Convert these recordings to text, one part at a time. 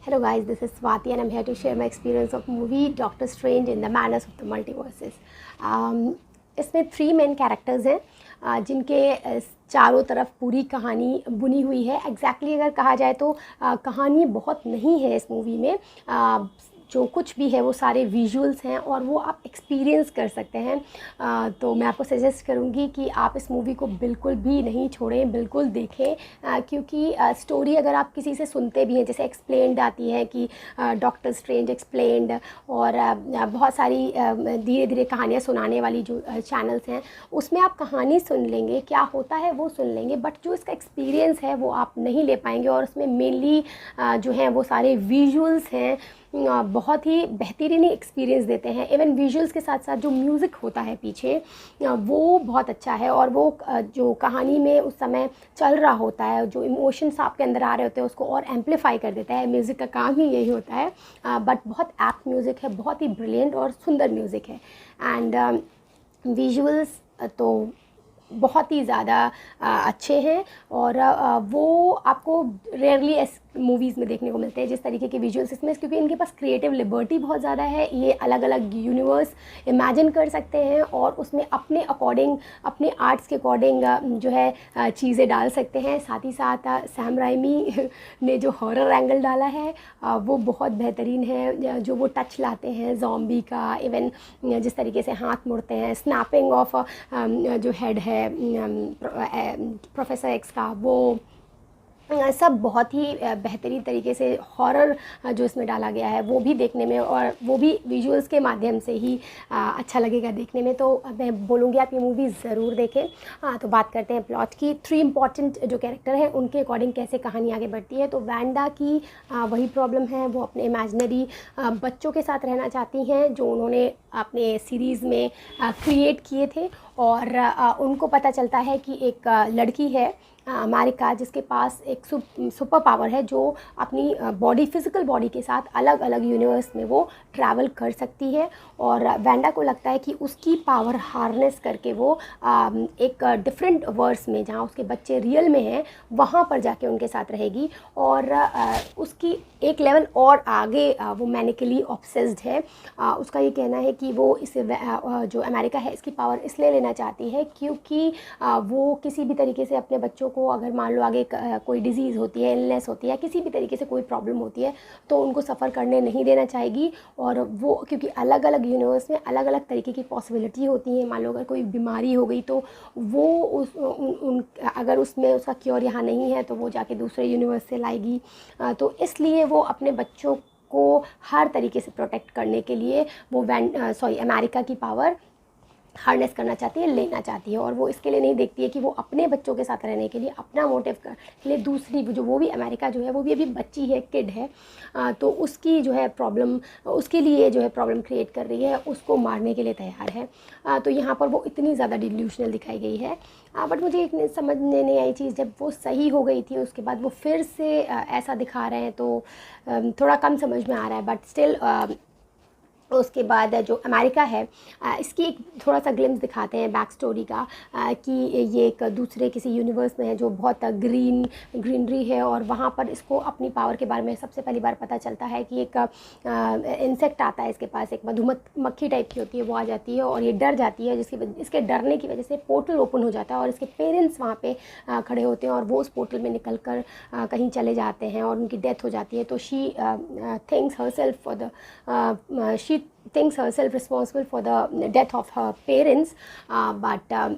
Hello guys, this is Swati and I'm here to share my experience of movie Doctor Strange in the Madness of the Multiverses. इसमें 3 main characters हैं जिनके चारों तरफ पूरी कहानी बुनी हुई है। एग्जैक्टली अगर कहा जाए तो कहानी बहुत नहीं है इस मूवी में। जो कुछ भी है वो सारे विजुअल्स हैं और वो आप एक्सपीरियंस कर सकते हैं। तो मैं आपको सजेस्ट करूँगी कि आप इस मूवी को बिल्कुल भी नहीं छोड़ें, बिल्कुल देखें। क्योंकि स्टोरी अगर आप किसी से सुनते भी हैं, जैसे एक्सप्लेन्ड आती है कि डॉक्टर स्ट्रेंज एक्सप्लेन्ड और बहुत सारी धीरे धीरे कहानियाँ सुनाने वाली जो चैनल्स हैं, उसमें आप कहानी सुन लेंगे, क्या होता है वो सुन लेंगे, बट जो इसका एक्सपीरियंस है वो आप नहीं ले पाएंगे। और उसमें मेनली जो हैं वो सारे विजुअल्स हैं, बहुत ही बेहतरीन एक्सपीरियंस देते हैं। इवन विजुअल्स के साथ साथ जो म्यूज़िक होता है पीछे वो बहुत अच्छा है। और वो जो कहानी में उस समय चल रहा होता है, जो इमोशंस आपके अंदर आ रहे होते हैं, उसको और एम्पलीफाई कर देता है। म्यूज़िक का काम ही यही होता है। बट बहुत एप्ट म्यूज़िक है, बहुत ही ब्रिलियंट और सुंदर म्यूज़िक है। एंड विजुअल्स तो बहुत ही ज़्यादा अच्छे हैं और वो आपको रेयरली मूवीज़ में देखने को मिलते हैं जिस तरीके के विजुअल्स इसमें, क्योंकि इनके पास क्रिएटिव लिबर्टी बहुत ज़्यादा है। ये अलग अलग यूनिवर्स इमेजिन कर सकते हैं और उसमें अपने अकॉर्डिंग, अपने आर्ट्स के अकॉर्डिंग जो है चीज़ें डाल सकते हैं। साथ ही साथ सैम राइमी ने जो हॉरर एंगल डाला है वो बहुत बेहतरीन है। जो वो टच लाते हैं ज़ॉम्बी का, इवन जिस तरीके से हाथ मुड़ते हैं, स्नैपिंग ऑफ जो हेड है प्रोफेसर एक्स का, वो सब बहुत ही बेहतरीन तरीके से हॉरर जो इसमें डाला गया है वो भी देखने में, और वो भी विजुअल्स के माध्यम से ही अच्छा लगेगा देखने में। तो मैं बोलूँगी आप ये मूवी ज़रूर देखें। तो बात करते हैं प्लॉट की। 3 इम्पॉर्टेंट जो कैरेक्टर हैं उनके अकॉर्डिंग कैसे कहानी आगे बढ़ती है। तो वैंडा की वही प्रॉब्लम है, वो अपने इमेजिनरी बच्चों के साथ रहना चाहती हैं जो उन्होंने अपने सीरीज़ में क्रिएट किए थे। और उनको पता चलता है कि एक लड़की है अमेरिका, जिसके पास एक सुपर पावर है, जो अपनी बॉडी, फिज़िकल बॉडी के साथ अलग अलग यूनिवर्स में वो ट्रैवल कर सकती है। और वैंडा को लगता है कि उसकी पावर हार्नेस करके वो एक डिफरेंट वर्ल्ड्स में, जहाँ उसके बच्चे रियल में हैं, वहाँ पर जाके उनके साथ रहेगी। और उसकी एक लेवल और आगे वो मैनिकली ऑब्सेस्ड है। उसका ये कहना है कि वो इसे जो अमेरिका है इसकी पावर इसलिए लेना चाहती है क्योंकि वो किसी भी तरीके से अपने बच्चों को, अगर मान लो आगे कोई डिजीज़ होती है, इलनेस होती है, किसी भी तरीके से कोई प्रॉब्लम होती है, तो उनको सफ़र करने नहीं देना चाहेगी। और वो, क्योंकि अलग अलग यूनिवर्स में अलग अलग तरीके की पॉसिबिलिटी होती है। मान लो अगर कोई बीमारी हो गई तो वो अगर उसमें उसका क्योर यहाँ नहीं है तो वो जाके दूसरे यूनिवर्स से लाएगी। तो इसलिए वो अपने बच्चों को हर तरीके से प्रोटेक्ट करने के लिए वो अमेरिका की पावर हार्नेस करना चाहती है, लेना चाहती है। और वो इसके लिए नहीं देखती है कि वो अपने बच्चों के साथ रहने के लिए, अपना मोटिव के लिए दूसरी जो, वो भी अमेरिका जो है वो भी अभी बच्ची है, किड है, तो उसकी जो है प्रॉब्लम, उसके लिए जो है प्रॉब्लम क्रिएट कर रही है, उसको मारने के लिए तैयार है। तो यहाँ पर वो इतनी ज़्यादा डिल्यूशनल दिखाई गई है। बट मुझे एक समझ में नहीं आई चीज़, जब वो सही हो गई थी उसके बाद वो फिर से ऐसा दिखा रहे हैं तो थोड़ा कम समझ में आ रहा है। बट स्टिल उसके बाद जो अमेरिका है, इसकी एक थोड़ा सा ग्लिम्स दिखाते हैं बैक स्टोरी का, कि ये एक दूसरे किसी यूनिवर्स में है जो बहुत ग्रीनरी है। और वहाँ पर इसको अपनी पावर के बारे में सबसे पहली बार पता चलता है कि एक इंसेक्ट आता है इसके पास, एक मधुमक्खी टाइप की होती है, वो आ जाती है और ये डर जाती है, इसके डरने की वजह से पोर्टल ओपन हो जाता है और इसके पेरेंट्स वहाँ पे खड़े होते हैं और वो उस पोर्टल में निकल कर कहीं चले जाते हैं और उनकी डेथ हो जाती है। तो she thinks herself responsible for the death of her parents, but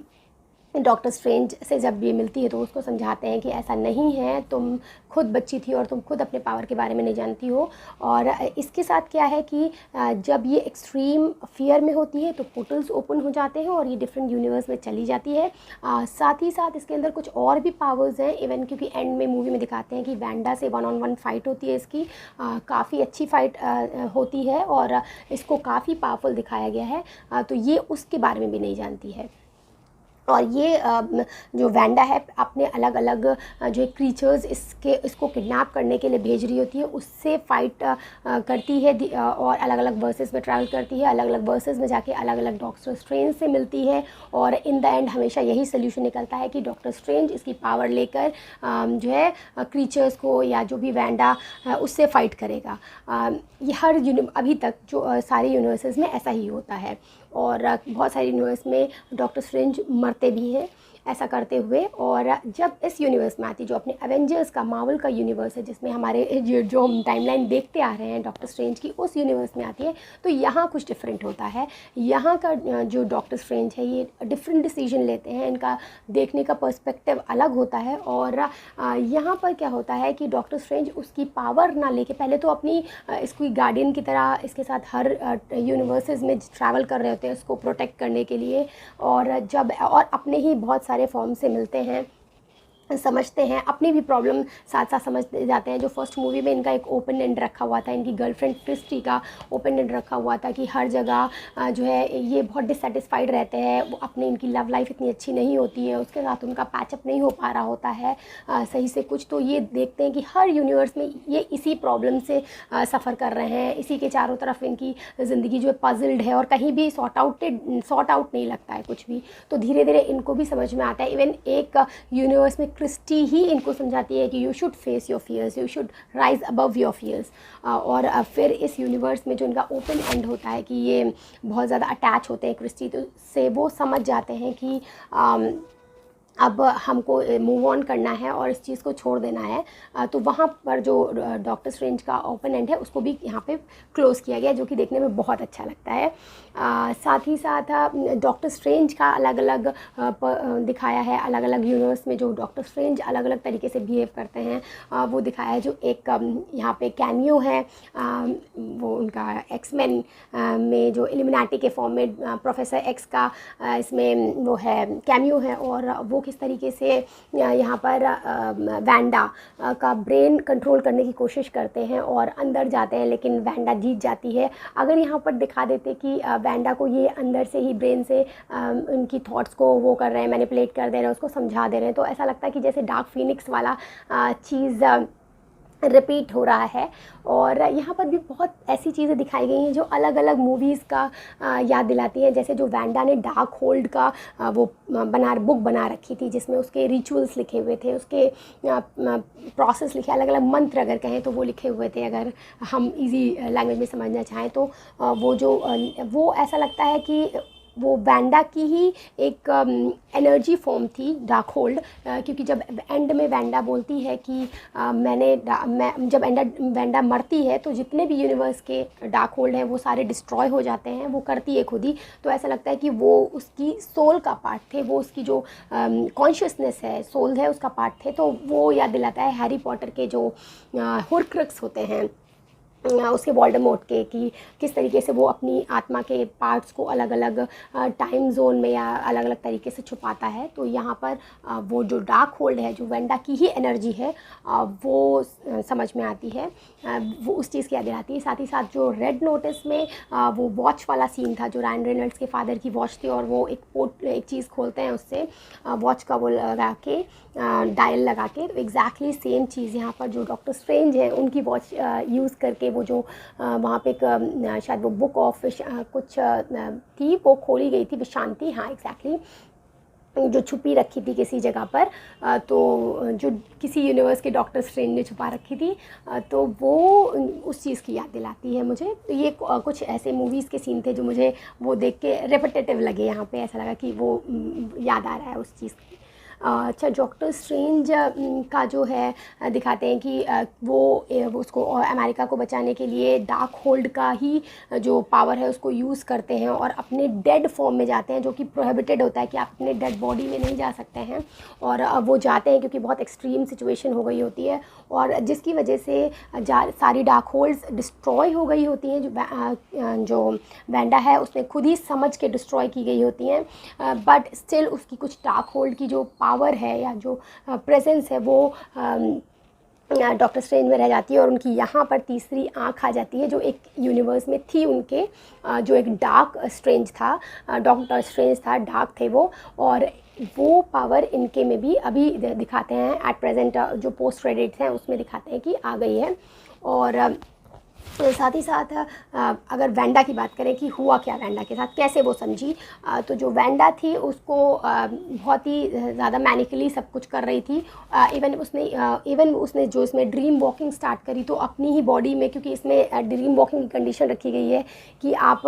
doctor strange से जब ये मिलती है तो उसको समझाते हैं कि ऐसा नहीं है, तुम खुद बच्ची थी और तुम खुद अपने पावर के बारे में नहीं जानती हो। और इसके साथ क्या है कि जब ये एक्सट्रीम फियर में होती है तो पोर्टल्स ओपन हो जाते हैं और ये डिफरेंट यूनिवर्स में चली जाती है। साथ ही साथ इसके अंदर कुछ और भी पावर्स हैं इवन, क्योंकि एंड में मूवी में दिखाते हैं कि वैंडा से 1-on-1 फाइट होती है इसकी, काफ़ी अच्छी फाइट होती है और इसको काफ़ी पावरफुल दिखाया गया है। तो ये उसके बारे में भी नहीं जानती है। और ये जो वैंडा है अपने अलग अलग जो क्रीचर्स इसको किडनैप करने के लिए भेज रही होती है, उससे फाइट करती है और अलग अलग वर्सेस में ट्रैवल करती है, अलग अलग वर्सेस में जाके अलग अलग डॉक्टर स्ट्रेंज से मिलती है। और इन द एंड हमेशा यही सोल्यूशन निकलता है कि डॉक्टर स्ट्रेंज इसकी पावर लेकर जो है क्रीचर्स को या जो भी वैंडा उससे फाइट करेगा। ये हर अभी तक जो सारे यूनिवर्सेस में ऐसा ही होता है, और बहुत सारे यूनिवर्स में डॉक्टर स्ट्रेंज मरते भी हैं ऐसा करते हुए। और जब इस यूनिवर्स में आती, जो अपने एवेंजर्स का मार्वल का यूनिवर्स है जिसमें हमारे जो हम टाइमलाइन देखते आ रहे हैं डॉक्टर स्ट्रेंज की, उस यूनिवर्स में आती है, तो यहाँ कुछ डिफरेंट होता है। यहाँ का जो डॉक्टर स्ट्रेंज है ये डिफरेंट डिसीजन लेते हैं, इनका देखने का पर्सपेक्टिव अलग होता है। और यहाँ पर क्या होता है कि डॉक्टर स्ट्रेंज उसकी पावर ना लेके पहले तो अपनी इसको गार्डियन की तरह इसके साथ हर यूनिवर्सेस में ट्रैवल कर रहे होते हैं इसको प्रोटेक्ट करने के लिए, और अपने ही बहुत सारे फॉर्म से मिलते हैं, समझते हैं, अपनी भी प्रॉब्लम साथ साथ समझ जाते हैं। जो फर्स्ट मूवी में इनका एक ओपन एंड रखा हुआ था, इनकी गर्लफ्रेंड क्रिस्टी का ओपन एंड रखा हुआ था कि हर जगह जो है ये बहुत डिससेटिस्फाइड रहते हैं, वो अपनी इनकी लव लाइफ इतनी अच्छी नहीं होती है, उसके साथ उनका पैचअप नहीं हो पा रहा होता है सही से कुछ। तो ये देखते हैं कि हर यूनिवर्स में ये इसी प्रॉब्लम से सफ़र कर रहे हैं, इसी के चारों तरफ इनकी ज़िंदगी जो है पजल्ड है और कहीं भी सॉर्ट आउट नहीं लगता है कुछ भी। तो धीरे धीरे इनको भी समझ में आता है। इवन एक यूनिवर्स में क्रिस्टी ही इनको समझाती है कि you should face your fears, you should rise above your fears. और फिर इस यूनिवर्स में जो इनका ओपन एंड होता है कि ये बहुत ज़्यादा अटैच होते हैं क्रिस्टी तो से, वो समझ जाते हैं कि अब हमको मूव ऑन करना है और इस चीज़ को छोड़ देना है। तो वहाँ पर जो डॉक्टर स्ट्रेंज का ओपन एंड है उसको भी यहाँ पे क्लोज़ किया गया, जो कि देखने में बहुत अच्छा लगता है। साथ ही साथ डॉक्टर स्ट्रेंज का अलग अलग दिखाया है, अलग अलग यूनिवर्स में जो डॉक्टर स्ट्रेंज अलग अलग तरीके से बिहेव करते हैं वो दिखाया है। जो एक यहाँ पे कैमियो है वो उनका एक्समैन में जो इल्यूमिनाटी के फॉर्म में प्रोफेसर एक्स का इसमें वो है कैमियो है, और वो किस तरीके से यहाँ पर वैंडा का ब्रेन कंट्रोल करने की कोशिश करते हैं और अंदर जाते हैं, लेकिन वैंडा जीत जाती है। अगर यहाँ पर दिखा देते कि वैंडा को ये अंदर से ही ब्रेन से उनकी थॉट्स को वो कर रहे हैं, मैनिपुलेट कर दे रहे हैं, उसको समझा दे रहे हैं, तो ऐसा लगता है कि जैसे डार्क फीनिक्स वाला चीज़ रिपीट हो रहा है। और यहाँ पर भी बहुत ऐसी चीज़ें दिखाई गई हैं जो अलग अलग मूवीज़ का याद दिलाती हैं। जैसे जो वैंडा ने डार्क होल्ड का वो बुक बना रखी थी जिसमें उसके रिचुअल्स लिखे हुए थे, उसके प्रोसेस लिखे, अलग अलग मंत्र अगर कहें तो वो लिखे हुए थे, अगर हम इजी लैंग्वेज में समझना चाहें तो। वो ऐसा लगता है कि वो वैंडा की ही एक एनर्जी फॉर्म थी डार्क होल्ड, क्योंकि जब एंड में वैंडा बोलती है कि जब वैंडा मरती है तो जितने भी यूनिवर्स के डार्क होल्ड हैं वो सारे डिस्ट्रॉय हो जाते हैं, वो करती है खुद ही। तो ऐसा लगता है कि वो उसकी सोल का पार्ट थे, वो उसकी जो कॉन्शियसनेस है, सोल है, उसका पार्ट थे। तो वो याद दिलाता है हैरी पॉटर के जो होर्क्रक्स होते हैं उसके वोल्डेमॉर्ट के, कि किस तरीके से वो अपनी आत्मा के पार्ट्स को अलग अलग टाइम जोन में या अलग अलग तरीके से छुपाता है। तो यहाँ पर वो जो डार्क होल्ड है, जो वेंडा की ही एनर्जी है, वो समझ में आती है, वो उस चीज़ की याद दिलाती है। साथ ही साथ जो रेड नोटिस में वो वॉच वाला सीन था, जो रायन रेनल्ड्स के फादर की वॉच थी, और वो एक चीज़ खोलते हैं उससे वॉच का वो लगा के डायल लगा के, तो एग्जैक्टली सेम चीज़ यहाँ पर जो डॉक्टर स्ट्रेंज है उनकी वॉच यूज़ करके वो जो वहाँ पे एक शायद वो बुक ऑफ कुछ थी, वो खोली गई थी, विशांति, हाँ एग्जैक्टली, जो छुपी रखी थी किसी जगह पर, तो जो किसी यूनिवर्स के डॉक्टर स्ट्रेंज ने छुपा रखी थी, तो वो उस चीज़ की याद दिलाती है मुझे। तो ये कुछ ऐसे मूवीज़ के सीन थे जो मुझे वो देख के रेपिटेटिव लगे, यहाँ पे ऐसा लगा कि वो याद आ रहा है उस चीज़ की। अच्छा, डॉक्टर स्ट्रेंज का जो है दिखाते हैं कि वो उसको अमेरिका को बचाने के लिए डार्क होल्ड का ही जो पावर है उसको यूज़ करते हैं और अपने डेड फॉर्म में जाते हैं, जो कि प्रोहिबिटेड होता है कि आप अपने डेड बॉडी में नहीं जा सकते हैं। और वो जाते हैं क्योंकि बहुत एक्सट्रीम सिचुएशन हो गई होती है, और जिसकी वजह से सारी डार्क होल्ड्स डिस्ट्रॉय हो गई होती हैं। जो वैंडा है उसने खुद ही समझ के डिस्ट्रॉय की गई होती हैं, बट स्टिल उसकी कुछ डार्क होल्ड की जो पावर है या जो प्रेजेंस है वो डॉक्टर स्ट्रेंज में रह जाती है और उनकी यहाँ पर तीसरी आँख आ जाती है, जो एक यूनिवर्स में थी उनके, जो एक डार्क स्ट्रेंज था, डॉक्टर स्ट्रेंज था, डार्क थे वो, और वो पावर इनके में भी अभी दिखाते हैं एट प्रेजेंट, जो पोस्ट क्रेडिट्स हैं उसमें दिखाते हैं कि आ गई है। और साथ ही साथ अगर वेंडा की बात करें कि हुआ क्या वेंडा के साथ, कैसे वो समझी, तो जो वेंडा थी उसको बहुत ही ज़्यादा मैनिकली सब कुछ कर रही थी। इवन उसने जो इसमें ड्रीम वॉकिंग स्टार्ट करी तो अपनी ही बॉडी में, क्योंकि इसमें ड्रीम वॉकिंग की कंडीशन रखी गई है कि आप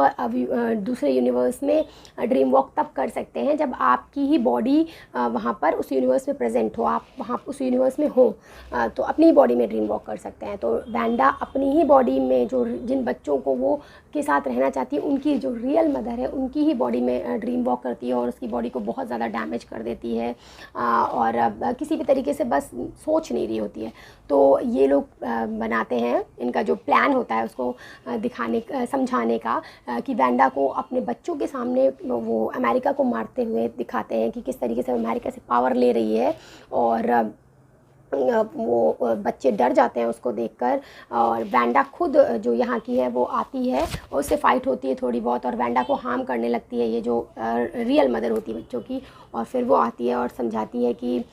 दूसरे यूनिवर्स में ड्रीम वॉक तब कर सकते हैं जब आपकी ही बॉडी वहाँ पर उस यूनिवर्स में प्रेजेंट हो, आप वहाँ उस यूनिवर्स में हो, तो अपनी ही बॉडी में ड्रीम वॉक कर सकते हैं। तो वेंडा अपनी ही बॉडी में जो जिन बच्चों को वो के साथ रहना चाहती है, उनकी जो रियल मदर है उनकी ही बॉडी में ड्रीम वॉक करती है और उसकी बॉडी को बहुत ज़्यादा डैमेज कर देती है, और किसी भी तरीके से बस सोच नहीं रही होती है। तो ये लोग बनाते हैं, इनका जो प्लान होता है उसको दिखाने समझाने का, कि वेंडा को अपने बच्चों के सामने वो अमेरिका को मारते हुए दिखाते हैं कि किस तरीके से अमेरिका से पावर ले रही है, और वो बच्चे डर जाते हैं उसको देखकर। और वेंडा खुद जो यहाँ की है वो आती है और उससे फ़ाइट होती है थोड़ी बहुत, और वेंडा को हार्म करने लगती है ये जो रियल मदर होती है बच्चों की, और फिर वो आती है और समझाती है कि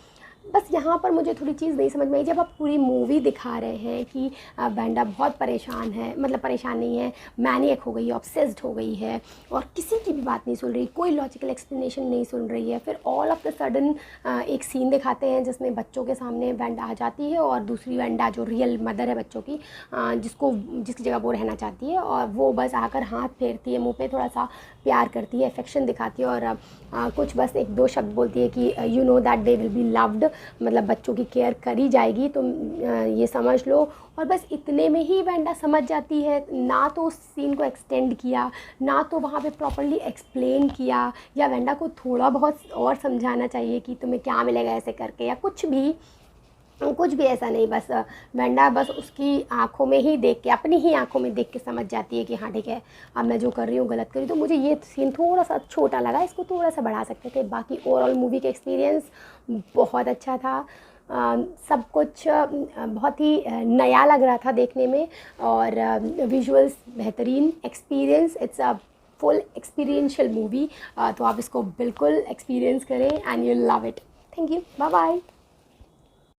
बस यहाँ पर मुझे थोड़ी चीज़ नहीं समझ में आई, जब आप पूरी मूवी दिखा रहे हैं कि वेंडा बहुत परेशान है, मतलब परेशान नहीं है, मैनियक हो गई है, ऑब्सेस्ड हो गई है, और किसी की भी बात नहीं सुन रही, कोई लॉजिकल एक्सप्लेनेशन नहीं सुन रही है, फिर ऑल ऑफ द सडन एक सीन दिखाते हैं जिसमें बच्चों के सामने वेंडा आ जाती है और दूसरी वेंडा जो रियल मदर है बच्चों की, जिसकी जगह वो रहना चाहती है, और वो बस आकर हाथ फेरती है, मुँह पर थोड़ा सा प्यार करती है, अफेक्शन दिखाती है, और कुछ बस एक दो शब्द बोलती है कि you know that they will be loved, मतलब बच्चों की केयर करी जाएगी, तुम ये समझ लो। और बस इतने में ही वेंडा समझ जाती है, ना तो उस सीन को एक्सटेंड किया, ना तो वहाँ पे प्रॉपर्ली एक्सप्लेन किया, या वेंडा को थोड़ा बहुत और समझाना चाहिए कि तुम्हें क्या मिलेगा ऐसे करके, या कुछ भी ऐसा नहीं। बस वेंडा बस उसकी आंखों में ही देख के, अपनी ही आंखों में देख के समझ जाती है कि हाँ ठीक है, अब मैं जो कर रही हूँ गलत कर रही हूँ। तो मुझे ये सीन थोड़ा सा छोटा लगा, इसको थोड़ा सा बढ़ा सकते थे। बाकी ओवरऑल मूवी का एक्सपीरियंस बहुत अच्छा था, सब कुछ बहुत ही नया लग रहा था देखने में, और विजुअल्स बेहतरीन, experience, it's a full experiential movie. तो आप इसको बिल्कुल एक्सपीरियंस करें and you love it. Thank you, bye bye.